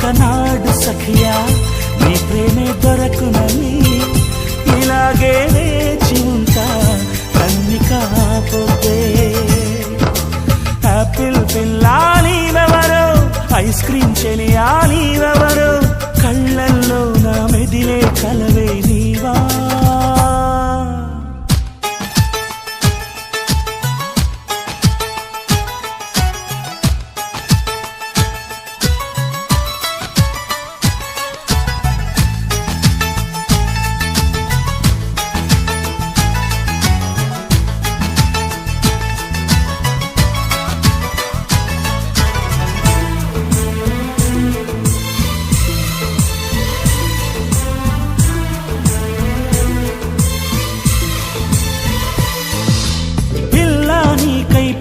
ఒకనాడు సఖియా నీ ప్రేమే దొరకునని ఇలాగే వేచి ఉంటా కన్ని కాపోతే ఆపిల్ పిల్లా నీవెవరో ఐస్ క్రీమ్ చెలియా నీవెవరో కళ్ళల్లో నా మెదిలే కలవే నీవా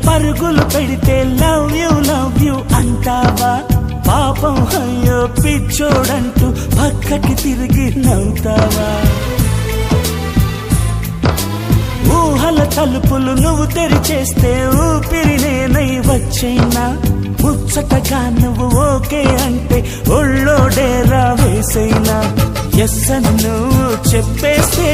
పరుగులు పెడితే లవ్ యూ అంటావా పాపం అయ్యో పిచ్చోడంటూ పక్కకి తిరిగి నవ్వుతావా ఊహల తలుపులు నువ్వు తెరిచేస్తే ఊపిరి నేనై వచ్చైనా ముచ్చటగా నువ్వు ఓకే అంటే ఒళ్ళో డేరా వేసైనా ఎస్ అని నువ్వు చెప్పేస్తే